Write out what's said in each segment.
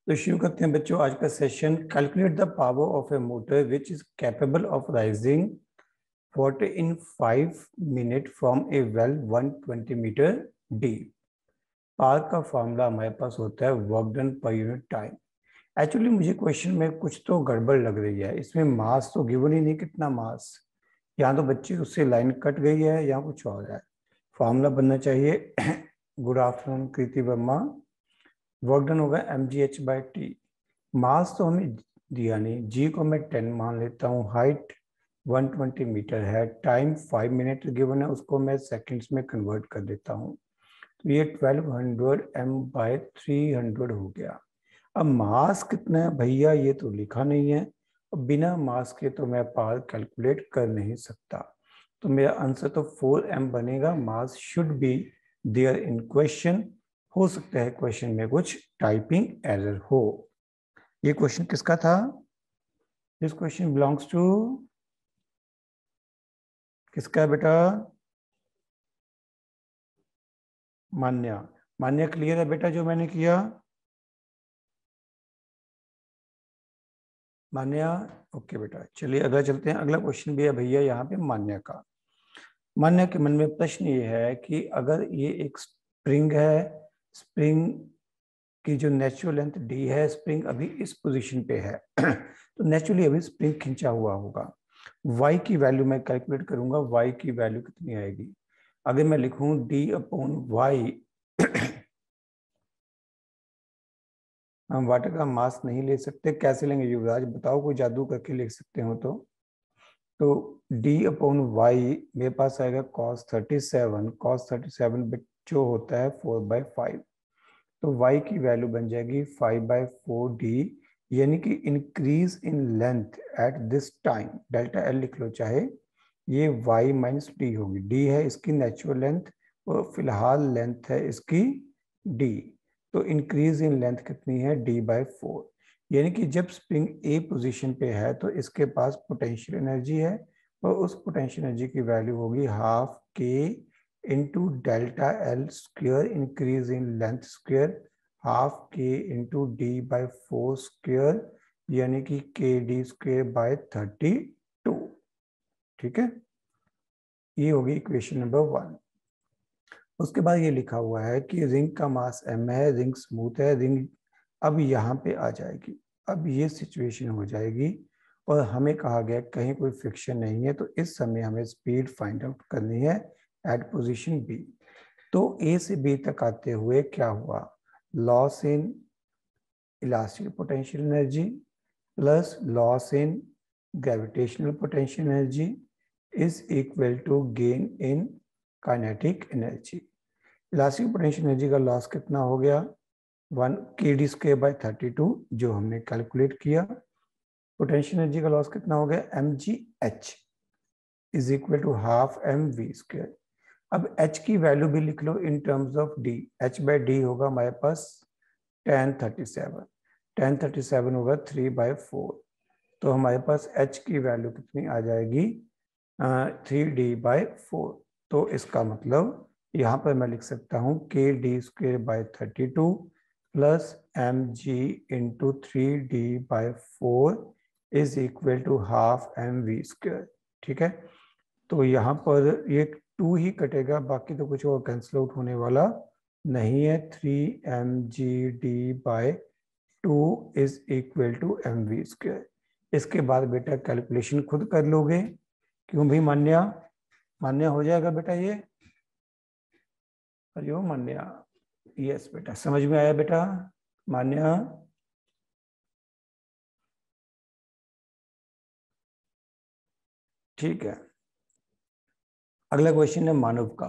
तो शुरू करते हैं बच्चों आज का session. Calculate the power of a motor which is capable of raising water in 5 minute from a well 120 metre deep. Power का फॉर्मूला हमारे पास होता है work done per unit time. Actually मुझे क्वेश्चन में कुछ तो गड़बड़ लग रही है, इसमें मास तो गिवन ही नहीं, कितना मास। यहाँ तो बच्चे उससे लाइन कट गई है, यहाँ कुछ और है। फॉर्मूला बनना चाहिए गुड आफ्टरनून कृति वर्मा। वर्क डन होगा mgh/t। मास तो हमें दिया नहीं, जी को मैं 10 मान लेता हूँ, हाइट 120 मीटर है, टाइम 5 मिनट गिवन है, उसको मैं सेकंड्स में कन्वर्ट कर देता हूँ। तो ये 1200 m/300 हो गया। अब मास कितना है भैया, ये तो लिखा नहीं है। अब बिना मास के तो मैं पावर कैलकुलेट कर नहीं सकता, तो मेरा आंसर तो 4m बनेगा। Mass should be there in question. हो सकता है क्वेश्चन में कुछ टाइपिंग एरर हो। ये क्वेश्चन किसका था? दिस क्वेश्चन बिलोंग्स टू किसका है बेटा? मान्या। मान्या क्लियर है बेटा जो मैंने किया? मान्या ओके बेटा। चलिए अगला चलते हैं। अगला क्वेश्चन भी है भैया यहाँ पे मान्या का। मान्या के मन में प्रश्न ये है कि अगर ये एक स्प्रिंग है, स्प्रिंग की जो नेचुरल लेंथ डी है, स्प्रिंग अभी इस पोजीशन पे है तो नेचुरली अभी स्प्रिंग खींचा हुआ होगा। y की वैल्यू मैं कैलकुलेट करूंगा, y की वैल्यू कितनी आएगी? अगर मैं लिखूं d/y हम वाटर का मास नहीं ले सकते, कैसे लेंगे युवराज बताओ, कोई जादू करके लिख सकते हो तो d/y मेरे पास आएगा cos 37। cos 37 जो होता है 4/5, तो y की वैल्यू बन जाएगी 5/4d, यानी कि increase in length at this time, delta L लिख लो चाहे, ये y माइनस डी होगी। d है इसकी नेचुरल लेंथ और फिलहाल लेंथ है इसकी d, तो इंक्रीज इन लेंथ कितनी है? d/4। यानी कि जब स्प्रिंग ए पोजीशन पे है तो इसके पास पोटेंशियल एनर्जी है, और उस पोटेंशियल एनर्जी की वैल्यू होगी half k into delta L square increase in length square, half k into d/4 square, यानी कि kd²/32। ठीक है, ये होगी इक्वेशन नंबर 1। उसके बाद ये लिखा हुआ है कि रिंग का मास m है, रिंग स्मूथ है, रिंग अब यहाँ पे आ जाएगी। अब ये सिचुएशन हो जाएगी और हमें कहा गया कहीं कोई फ्रिक्शन नहीं है, तो इस समय हमें स्पीड फाइंड आउट करनी है एट पोजीशन बी। तो ए से बी तक आते हुए क्या हुआ? Loss in elastic potential energy plus loss in gravitational potential energy is equal to gain in kinetic energy. Elastic potential energy का लॉस कितना हो गया? 1 kd²/32 जो हमने कैलकुलेट किया। पोटेंशियल एनर्जी का लॉस कितना हो गया? mgh is equal to half mv²। अब h की वैल्यू भी लिख लो in terms of d। h/d होगा हमारे पास tan 37। tan 37 होगा 3/4, तो हमारे पास h की वैल्यू कितनी आ जाएगी? 3d/4। तो इसका मतलब यहाँ पर मैं लिख सकता हूँ kd²/32 plus mg into 3d/4 is equal to half mv²। ठीक है, तो यहाँ पर ये 2 ही कटेगा, बाकी तो कुछ और कैंसिल आउट होने वाला नहीं है। 3mgd/2 is equal to mv²। इसके बाद बेटा कैलकुलेशन खुद कर लोगे, क्यों भी मान्या? मान्या हो जाएगा बेटा ये? हरिओम मान्या। यस बेटा, समझ में आया बेटा मान्या? ठीक है, अगला क्वेश्चन है मानव का।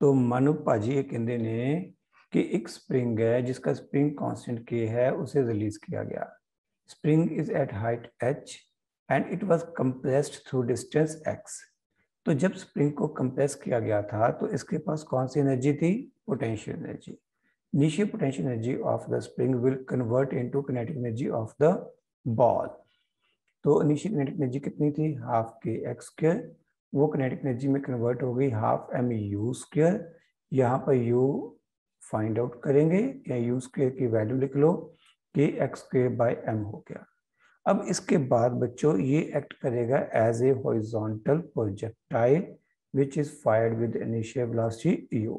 तो मानव पाजी ये कहते ने कि एक स्प्रिंग है जिसका स्प्रिंग कांस्टेंट k है, उसे रिलीज किया गया। Spring is at height h and it was compressed through distance x। तो जब स्प्रिंग को कंप्रेस किया गया था तो इसके पास कौन सी एनर्जी थी? Potential energy. Initial potential energy of the spring will convert into kinetic energy of the ball. तो इनिशियल काइनेटिक एनर्जी कितनी थी? Half kx²। वो काइनेटिक एनर्जी में कन्वर्ट हो गई हाफ mu²। यहाँ पर u फाइंड आउट करेंगे, या u² की वैल्यू लिख लो। kx² हो गया। अब इसके बाद बच्चों ये एक्ट करेगा as a horizontal projectile which is fired with initial velocity u।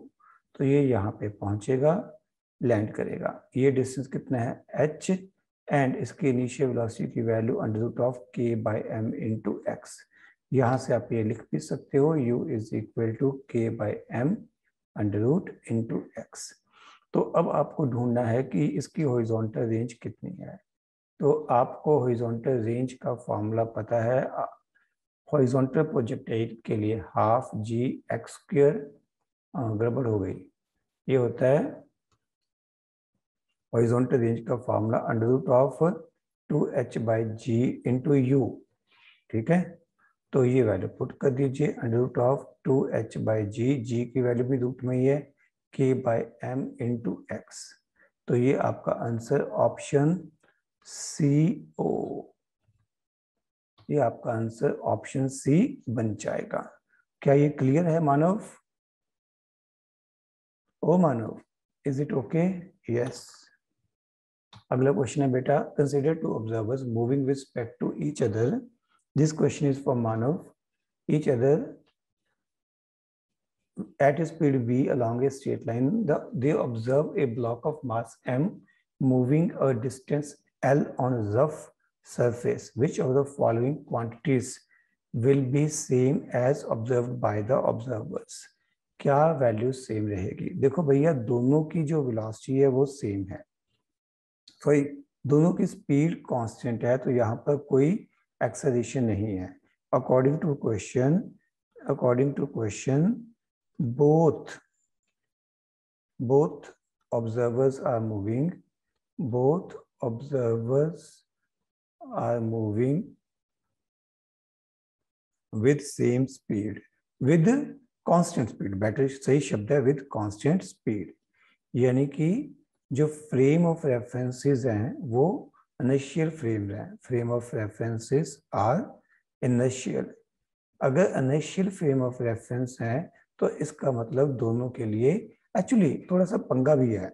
तो ये यहाँ पे पहुंचेगा, लैंड करेगा। ये डिस्टेंस कितना है h, एंड इसकी इनिशियल वेलोसिटी की वैल्यू √k/m इंटू एक्स। यहाँ से आप ये लिख भी सकते हो u is equal to k/m √ x। तो अब आपको ढूंढना है कि इसकी हॉरिजॉन्टल रेंज कितनी है। तो आपको हॉरिजॉन्टल रेंज का फॉर्मूला पता है हॉरिजॉन्टल प्रोजेक्टाइल के लिए, हाफ g(x²), गड़बड़ हो गई, ये होता है हॉरिजॉन्टल रेंज का फॉर्मूला √2h/g इंटू u। ठीक है, तो ये वैल्यू पुट कर दीजिए, √2h/g, g की वैल्यू भी रूट में ही है, k/m इंटू एक्स। तो ये आपका आंसर ऑप्शन CO, ये आपका आंसर ऑप्शन C बन जाएगा। क्या ये क्लियर है मानव? ओ Manav, is it okay? Yes. अगला क्वेश्चन है बेटा, consider two observers moving with respect to each other. This question is for Manav. Each other at a speed v along a straight line, they observe a block of mass m moving a distance l on a rough surface. Which of the following quantities will be same as observed by the observers? क्या value same रहेगी? देखो भैया, दोनों की जो velocity है वो same है, सॉरी दोनों की स्पीड कांस्टेंट है, तो यहाँ पर कोई एक्सेलरेशन नहीं है। According to question both observers are moving with same speed, with constant speed, better सही शब्द है, with constant speed। यानी कि जो फ्रेम ऑफ रेफरेंसेस हैं वो inertial frame of references are inertial. अगर इनर्शियल फ्रेम ऑफ रेफरेंस है तो इसका मतलब दोनों के लिए एक्चुअली थोड़ा सा पंगा भी है।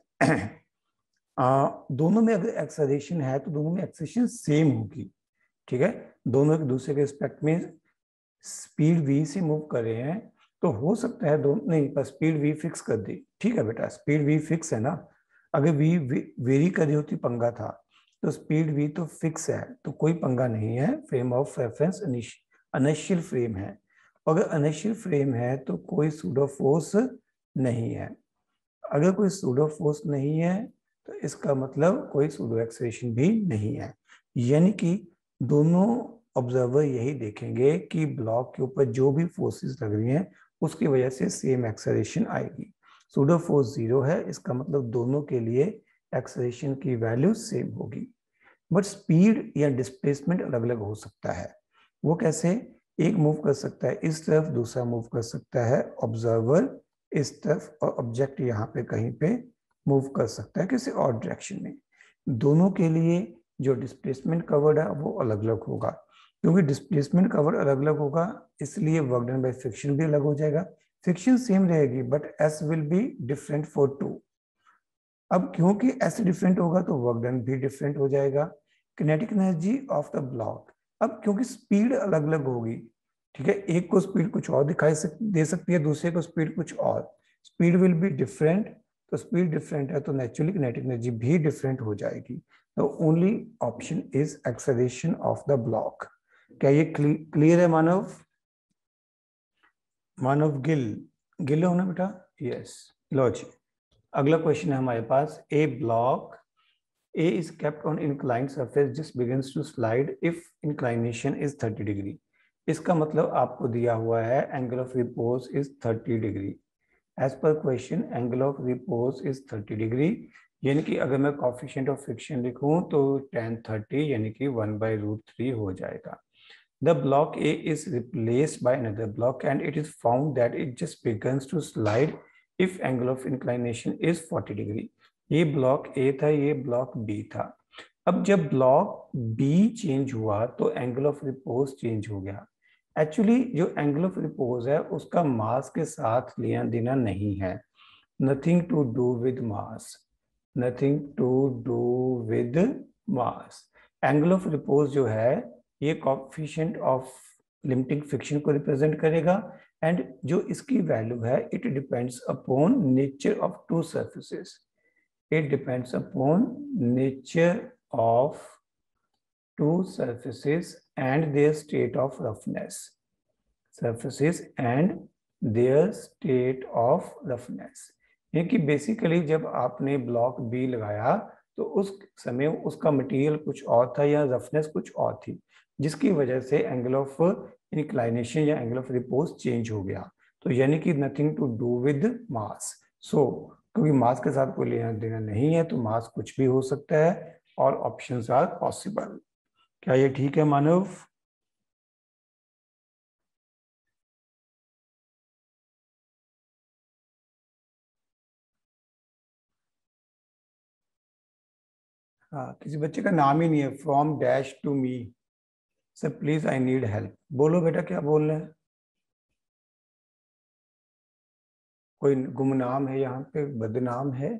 दोनों में अगर एक्सेलरेशन है तो दोनों में एक्सेलरेशन सेम होगी। ठीक है, दोनों एक दूसरे के रिस्पेक्ट में स्पीड v से मूव कर रहे हैं, तो हो सकता है दोनों नहीं, पर स्पीड v फिक्स कर दी। ठीक है बेटा, स्पीड v फिक्स है ना। अगर v वेरी कर रही होती पंगा था, तो स्पीड v तो फिक्स है, तो कोई पंगा नहीं है। Frame of reference inertial frame है। अगर इनर्शियल फ्रेम है तो कोई सूडो फोर्स नहीं है। अगर कोई सूडो फोर्स नहीं है तो इसका मतलब कोई सूडो एक्सेलरेशन भी नहीं है। यानी कि दोनों ऑब्जर्वर यही देखेंगे कि ब्लॉक के ऊपर जो भी फोर्सेस लग रही हैं उसकी वजह से सेम एक्सेलरेशन आएगी। सूडो फोर्स 0 है, इसका मतलब दोनों के लिए एक्सेलरेशन की वैल्यू सेम होगी। बट स्पीड या डिस्प्लेसमेंट अलग अलग हो सकता है। वो कैसे? एक मूव कर सकता है इस तरफ, दूसरा मूव कर सकता है ऑब्जर्वर इस तरफ, और ऑब्जेक्ट यहाँ पे कहीं पे मूव कर सकता है किसी और डायरेक्शन में। दोनों के लिए जो डिस्प्लेसमेंट कवर्ड है वो अलग अलग होगा। क्योंकि डिस्प्लेसमेंट कवर्ड अलग अलग होगा इसलिए वर्क डन बाय फ्रिक्शन भी अलग हो जाएगा। फ्रिक्शन सेम रहेगी but s will be different for two. अब क्योंकि एस डिफरेंट होगा तो वर्क डन भी डिफरेंट हो जाएगा। Kinetic energy of the block, अब क्योंकि स्पीड अलग अलग होगी, ठीक है, एक को स्पीड कुछ और दे सकती है, दूसरे को स्पीड कुछ और, स्पीड विल बी डिफरेंट। तो स्पीड डिफरेंट है तो नेचुरली किनेटिक एनर्जी भी डिफरेंट हो जाएगी। तो only option is acceleration of the block. क्या ये क्लियर है मानव? मानव गिल हो ना बेटा? यस। लो जी, अगला क्वेश्चन है हमारे पास। ए block A is kept on inclined surface just begins to slide if inclination is 30 degree। इसका मतलब आपको दिया हुआ है angle of repose is 30 degree। As per question angle of repose is 30 degree, यानी कि अगर मैं coefficient of friction लिखूं तो tan 30 यानी कि 1/√3 हो जाएगा। The block A is replaced by another block and it is found that it just begins to slide if angle of inclination is 40 degree। ये ब्लॉक ए था, ये ब्लॉक बी था। अब जब ब्लॉक बी चेंज हुआ तो एंगल ऑफ रिपोज चेंज हो गया। एक्चुअली जो एंगल ऑफ रिपोज है उसका मास के साथ लेना देना नहीं है, nothing to do with mass. Nothing to do with mass. Angle of repose जो है ये कोएफिशिएंट ऑफ लिमिटिंग फ्रिक्शन को रिप्रेजेंट करेगा, एंड जो इसकी वैल्यू है it depends upon nature of two surfaces. It depends upon nature of two surfaces and their state of roughness. Surfaces and their state of roughness. यानी कि basically जब आपने block B लगाया तो उस समय उसका मटेरियल कुछ और था या रफनेस कुछ और थी, जिसकी वजह से angle of inclination or angle of repose change हो गया। तो यानी कि nothing to do with mass. So क्योंकि मास के साथ कोई लेना देना नहीं है तो मास कुछ भी हो सकता है और ऑप्शंस आर पॉसिबल। क्या ये ठीक है मानव? हाँ, किसी बच्चे का नाम ही नहीं है। From dash to me. Sir please I need help. बोलो बेटा क्या बोल रहे हैं? कोई गुमनाम है यहाँ पे, बदनाम है?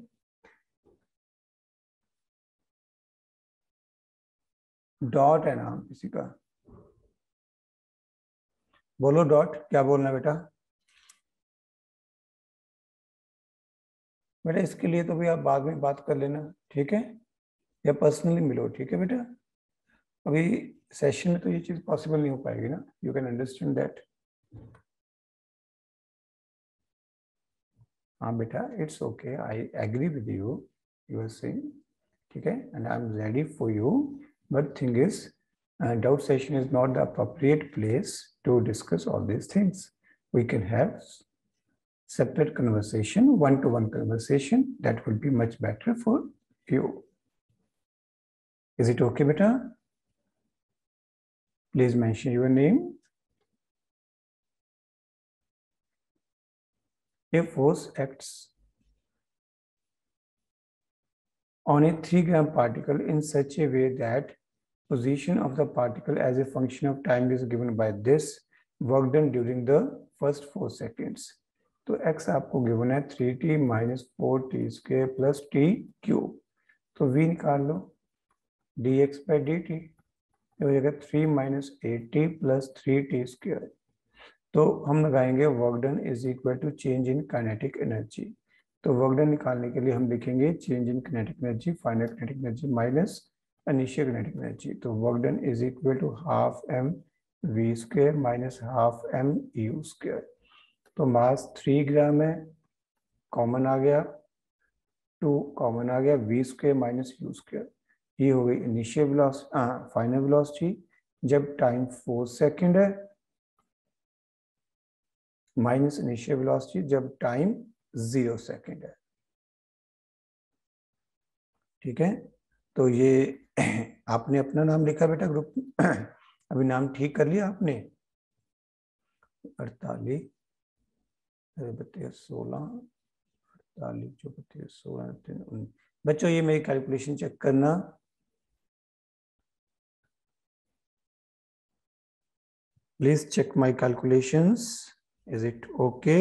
डॉट है नाम किसी का? बोलो डॉट, क्या बोलना है बेटा? बेटा इसके लिए तो भी आप बाद में बात कर लेना, ठीक है? या पर्सनली मिलो, ठीक है बेटा? अभी सेशन में तो ये चीज पॉसिबल नहीं हो पाएगी ना, यू कैन अंडरस्टैंड दैट। हाँ बेटा, it's okay, I agree with you, you are saying, ठीक है, and I am ready for you, but thing is doubt session is not the appropriate place to discuss all these things. We can have separate conversation, one-to-one conversation, that would be much better for you. Is it okay beta? Please mention your name. A force acts on a 3 gram particle in such a way that position of the particle as a function of time is given by this work done during the first 4 seconds. तो x आपको given है 3t minus 4t square plus t cube, तो v निकाल लो, dx by dt हो जाएगा 3 minus 8t plus 3t square. तो हम लगाएंगे work done is equal to change in kinetic energy. तो वर्क डन निकालने के लिए हम लिखेंगे change in kinetic energy, final kinetic energy minus initial kinetic energy. तो work done is equal to half m v square minus half m u square. तो mass 3 ग्राम है, common आ गया, 2 कॉमन आ गया, v square minus u square. ये हो गई initial velocity, final velocity जब time 4 second है, माइनस इनिशियल वेलोसिटी जब टाइम 0 सेकंड है, ठीक है? तो ये आपने अपना नाम लिखा बेटा ग्रुप में? अभी नाम ठीक कर लिया आपने? 48 32 16 48 34 16 3 बच्चों ये मेरी कैलकुलेशन चेक करना। Please check my calculations, is it okay?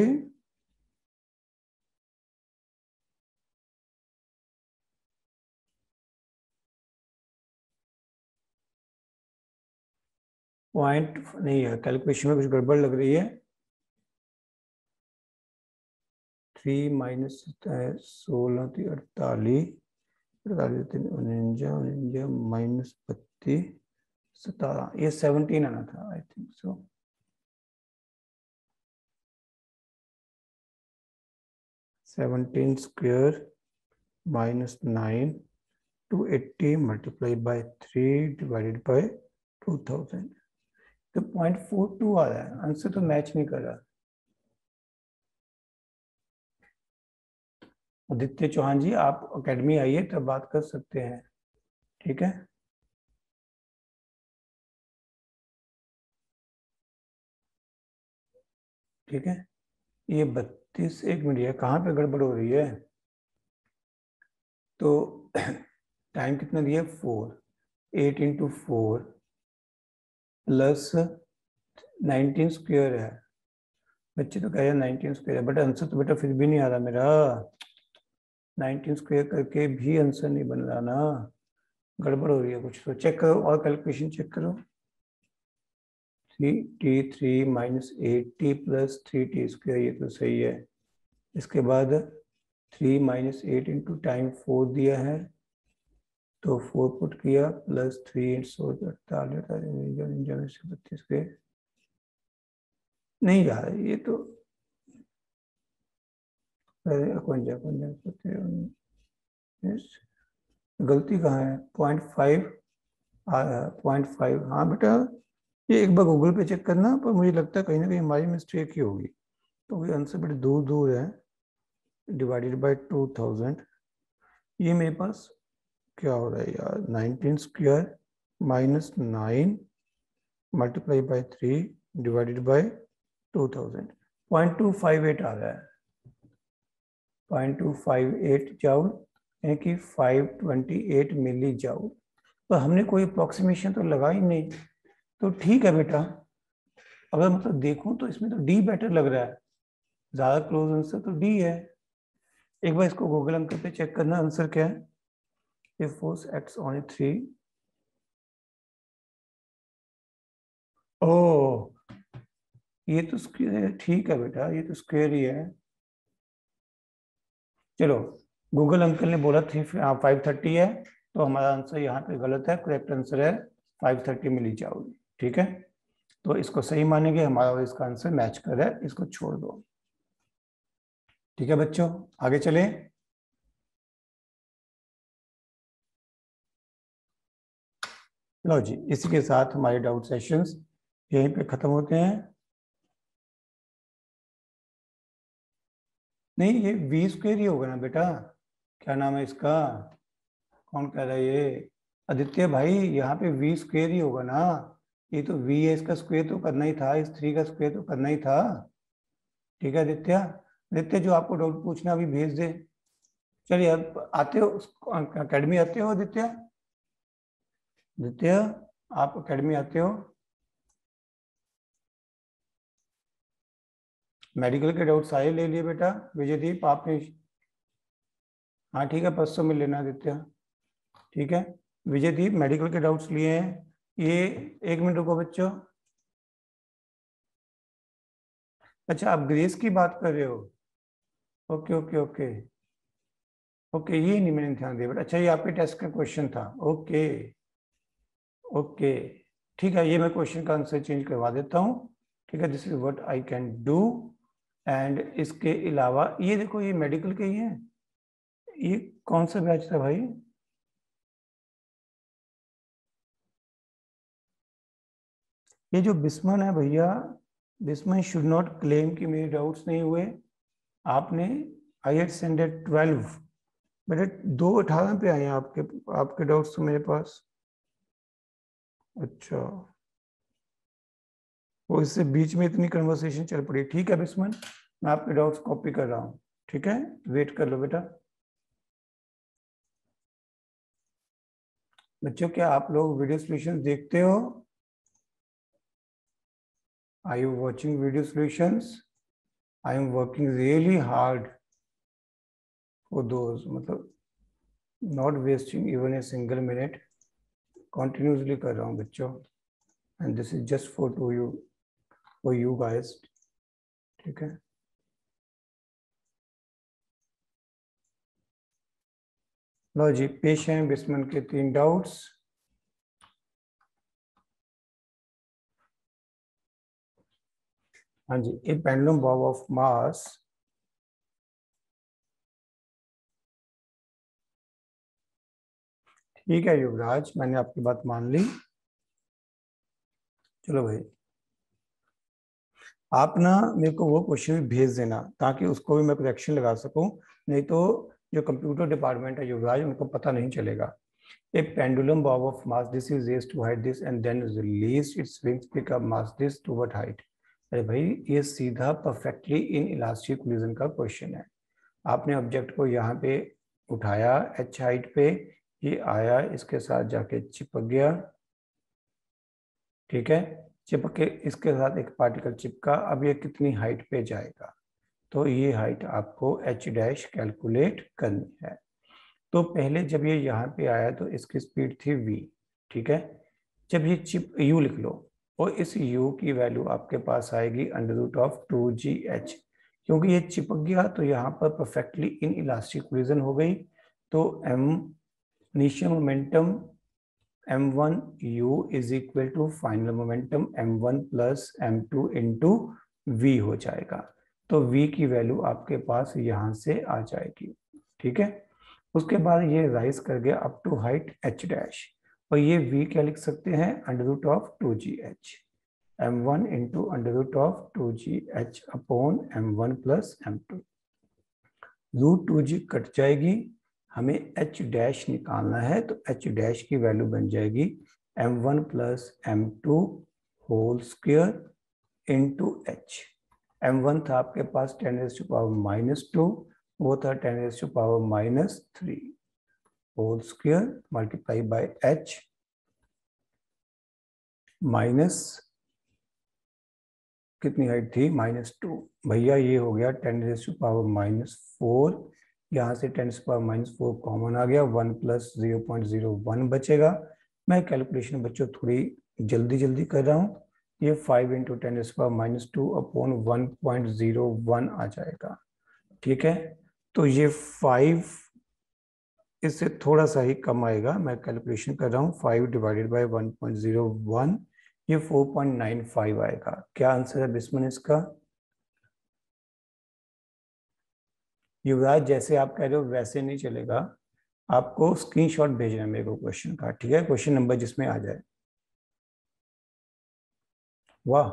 Point नहीं है, कैलकुलेशन में कुछ गड़बड़ लग रही है। 3 माइनस 16 थी 48, 48 49 माइनस 32 17, ये 17 आना था I think so. Seventeen square minus 9 280 multiply by 3 divided by 2000। तो 0.42 आ रहा है, आंसर तो मैच नहीं कर रहा। आदित्य चौहान जी आप एकेडमी आइए तब बात कर सकते हैं, ठीक है? ठीक है, ये 32 एक मिनट है, कहाँ पे गड़बड़ हो रही है? तो टाइम कितना दिया? 4, 8 इंटू 4 प्लस 19 स्क्वायर है। बच्चे तो कह रहे हैं 19 स्क्वायर है, बट आंसर तो बेटा फिर भी नहीं आ रहा मेरा। 19 स्क्वायर करके भी आंसर नहीं बन रहा ना, गड़बड़ हो रही है कुछ। तो चेक करो और कैलकुलेशन चेक करो। 3t3 minus 8t plus 3t square, ये तो सही है। इसके बाद 3 माइनस 8 इंटू टाइम 4 दिया है, तो 4 पुट किया, प्लस 3 इंटू 48 32 के। नहीं यार ये तो गलती कहाँ है, 0.5 0.5। हाँ बेटा, ये एक बार गूगल पे चेक करना, पर मुझे लगता है कहीं ना कहीं हमारी मिस्टेक ही होगी, तो ये आंसर बड़े दूर दूर है। डिवाइडेड बाय 2000, ये मेरे पास क्या हो रहा है यार, 19 square minus 9 multiply by 3 divided by 2000, 0.258 आ रहा है। 0.258 जाउल, यानी कि 528 मिली जाउल। तो हमने कोई अप्रोक्सीमेशन तो लगा ही नहीं, तो ठीक है बेटा। अगर मतलब देखूं तो इसमें तो डी बेटर लग रहा है, ज्यादा क्लोज आंसर तो डी है। एक बार इसको गूगल अंकल पे चेक करना आंसर क्या है। if force acts on a 3, ओ ये तो ठीक है बेटा, ये तो स्क्वायर ही है। चलो, गूगल अंकल ने बोला 530 है, तो हमारा आंसर यहाँ पे गलत है, करेक्ट आंसर है 530 मिली जाओगी। ठीक है, तो इसको सही मानेंगे, हमारा और इसका आंसर मैच कर रहा है, इसको छोड़ दो। ठीक है बच्चों, आगे चले। लो जी, इसी के साथ हमारे डाउट सेशंस यहीं पे खत्म होते हैं। नहीं, ये वी स्क्वेयर ही होगा ना बेटा, क्या नाम है इसका, कौन कह रहा है ये, आदित्य भाई, यहाँ पे वी स्क्वेयर ही होगा ना। ये तो वी है, इसका स्क्वेयर तो करना ही था, इस 3 का स्क्वेयर तो करना ही था। ठीक है आदित्य, आदित्य जो आपको डाउट पूछना अभी भेज दे। चलिए, अब आते हो अकेडमी, आते हो आदित्य, आदित्य आप अकेडमी आते हो। मेडिकल के डाउट सारे ले लिए बेटा, विजयदीप आपने, हाँ ठीक है, परसों में लेना आदित्य। ठीक है, विजयदीप मेडिकल के डाउट्स लिए हैं ये। 1 मिनट रुको बच्चों। अच्छा, आप ग्रेस की बात कर रहे हो, ओके ओके ओके ओके, ये नहीं मैंने ध्यान दिया, बट अच्छा ये आपके टेस्ट का क्वेश्चन था, ओके ओके। ठीक है, ये मैं क्वेश्चन का आंसर चेंज करवा देता हूँ। ठीक है, this is what I can do. And इसके अलावा ये देखो, ये मेडिकल के ही है। ये कौन सा बैच था भाई, ये जो बिस्मन है भैया, बिस्मन शुड नॉट क्लेम कि मेरे डाउट्स नहीं हुए। आपने आई एट सेंडेड 12, मेरे 2:18 पे आए हैं आपके आपके डाउट्स तो मेरे पास। अच्छा, वो इससे बीच में इतनी कन्वर्सेशन चल पड़ी। ठीक है बिस्मन, मैं आपके डाउट्स कॉपी कर रहा हूँ। ठीक है, वेट कर लो बेटा। बच्चों, क्या आप लोग वीडियो सॉल्यूशंस देखते हो? Are you watching video solutions? I am working really hard for those, मतलब not wasting even a single minute, continuously कर रहा हूँ बच्चों, and this is just for you guys. ठीक है, लो जी, पेश हैं बिस्मन के 3 डाउट्स। हाँ जी, ए पेंडुलम बॉब ऑफ मास ठीक है युवराज, मैंने आपकी बात मान ली। चलो भाई, आप ना मेरे को वो क्वेश्चन भी भेज देना, ताकि उसको भी मैं करेक्शन लगा सकूं, नहीं तो जो कंप्यूटर डिपार्टमेंट है युवराज, उनको पता नहीं चलेगा। A pendulum bob of mass this is raised to height this and then released its wings pick up mass this to what height। अरे भाई, ये सीधा परफेक्टली इन इलास्टिक कोलिजन का क्वेश्चन है। आपने ऑब्जेक्ट को यहाँ पे उठाया h हाइट पे, ये आया, इसके साथ जाके चिपक गया। ठीक है, चिपक के इसके साथ एक पार्टिकल चिपका, अब ये कितनी हाइट पे जाएगा। तो ये हाइट आपको h डैश कैलकुलेट करनी है। तो पहले जब ये यहाँ पे आया तो इसकी स्पीड थी v, ठीक है। जब ये चिप u लिख लो और इस u की वैल्यू आपके पास आएगी √2gh, क्योंकि ये चिपक गया तो यहाँ पर परफेक्टली इन इलास्टिक कोलिजन हो गई। तो initial momentum m1 u is equal to final momentum m1 plus m2 into v हो जाएगा। तो v की वैल्यू आपके पास यहाँ से आ जाएगी, ठीक है। उसके बाद ये राइज कर गया up to height h dash, और ये v क्या लिख सकते हैं √2gh, m1 into √2gh upon m1 plus m2। √2g cut जाएगी, हमें h डैश निकालना है, तो h डैश की वैल्यू बन जाएगी m1 plus m2 whole square into h। m1 था आपके पास 10⁻⁻², वो था 10⁻⁻³ whole square multiply by h minus कितनी हाइट थी -2। भैया ये हो गया 10⁻⁻⁴, यहाँ से 10⁻⁻4 कॉमन आ गया, 1 प्लस 0.01 बचेगा। मैं कैलकुलेशन बच्चों थोड़ी जल्दी कर रहा हूँ। ये 5 इंटू 10⁻⁻2 अपॉन 1.01 आ जाएगा, ठीक है। तो ये 5 इससे थोड़ा सा ही कम आएगा, मैं कैलकुलेशन कर रहा हूँ। 5 डिवाइडेड बाय 1.01 ये 4.95 आएगा। क्या आंसर है बिस्मन इसका? युवराज जैसे आप कह रहे हो वैसे नहीं चलेगा, आपको स्क्रीनशॉट भेजना है मेरे को क्वेश्चन का, ठीक है। क्वेश्चन नंबर जिसमें आ जाए। वाह,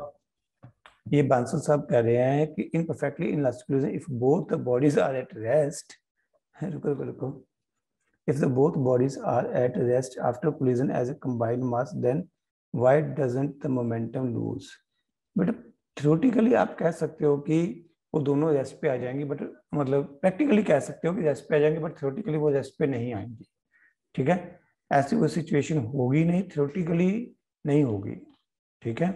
ये बांसल साहब कह रहे हैं कि in perfectly elastic collision if both the bodies are at rest, रुको, if the both bodies are at rest after collision as a combined mass, then why doesn't the momentum lose? But theoretically आप कह सकते हो कि वो दोनों rest पे आ जाएंगी, बट मतलब प्रैक्टिकली कह सकते हो कि रेस्ट पे आ जाएंगे, बट थ्योरेटिकली वो रेस्ट पे नहीं आएंगी, ठीक है। ऐसी कोई सिचुएशन होगी नहीं, थ्योरेटिकली नहीं होगी, ठीक है।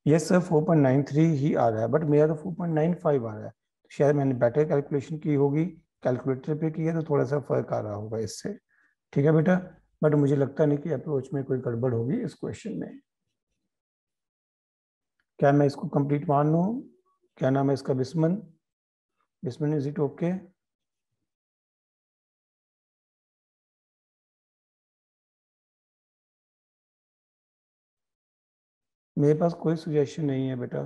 ये सर 4.93 ही आ रहा है, बट मेरा तो 4.95 आ रहा है। शायद मैंने बेटर कैलकुलेशन की होगी, कैलकुलेटर पे किया तो थोड़ा सा फर्क आ रहा होगा इससे, ठीक है बेटा। बट मुझे लगता नहीं कि अप्रोच में कोई गड़बड़ होगी इस क्वेश्चन में। क्या मैं इसको कंप्लीट मान लूँ? क्या नाम है इसका? बिस्मन, इज इट ओके? मेरे पास कोई सुजेशन नहीं है बेटा।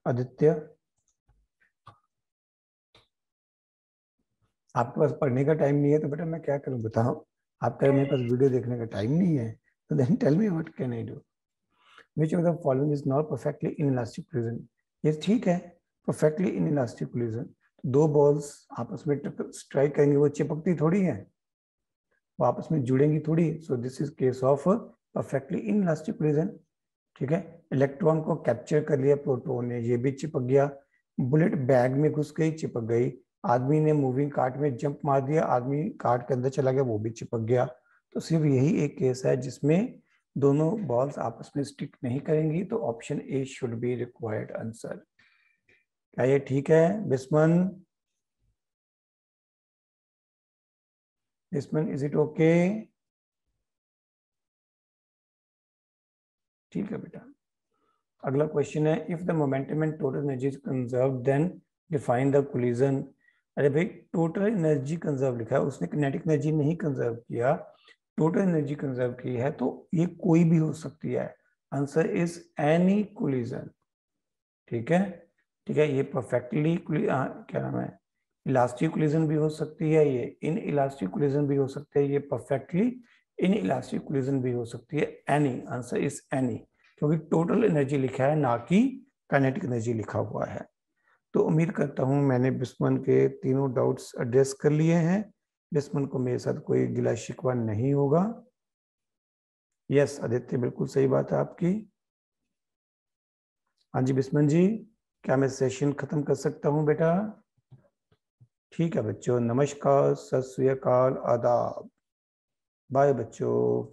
आदित्य, आपके पास पढ़ने का टाइम नहीं है तो बेटा मैं क्या करूं बताओ। आप कह रहे मेरे पास वीडियो देखने का टाइम नहीं है, तो then tell me what can I do. Which of the following is not perfectly inelastic collision? ये ठीक है, परफेक्टली इन इलास्टिक कोलिजन। दो बॉल्स आपस में स्ट्राइक करेंगे, वो चिपकती थोड़ी है, वो आपस में जुड़ेंगी थोड़ी। So this is case of perfectly inelastic collision, ठीक है। इलेक्ट्रॉन को कैप्चर कर लिया प्रोटॉन ने, ये भी चिपक गया। बुलेट बैग में घुस गई, चिपक गई। आदमी ने मूविंग कार्ट में जंप मार दिया, आदमी कार्ट के अंदर चला गया, वो भी चिपक गया। तो सिर्फ यही एक केस है जिसमें दोनों बॉल्स आपस में स्टिक नहीं करेंगी, तो option A should be required answer. क्या ये ठीक है Bisman? Bisman is it okay? ठीक है बेटा। अगला क्वेश्चन है, if the momentum and total energy is conserved then define the collision. अरे भाई, टोटल एनर्जी कंजर्व लिखा है, उसने किनेटिक एनर्जी नहीं कंजर्व किया, टोटल एनर्जी कंजर्व की है, तो ये कोई भी हो सकती है। आंसर इज एनी कोलिजन, ठीक है। ठीक है, ये परफेक्टली क्या नाम है, इलास्टिक कोलिजन भी हो सकती है, ये इन इलास्टिक कोलिजन भी हो सकते हैं, ये परफेक्टली इन इलास्टिक कोलिजन भी हो सकती है। एनी, आंसर इज एनी, क्योंकि टोटल एनर्जी लिखा है ना कि काइनेटिक एनर्जी लिखा हुआ है। तो उम्मीद करता हूं मैंने बिस्मन के तीनों डाउट्स एड्रेस कर लिए हैं। बिस्मन को मेरे साथ कोई गिला शिकवा नहीं होगा। यस आदित्य, बिल्कुल सही बात है आपकी। हाँ जी बिस्मन जी, क्या मैं सेशन खत्म कर सकता हूं बेटा? ठीक है बच्चों, नमस्कार, सत श्री अकाल, आदाब, बाय बच्चों।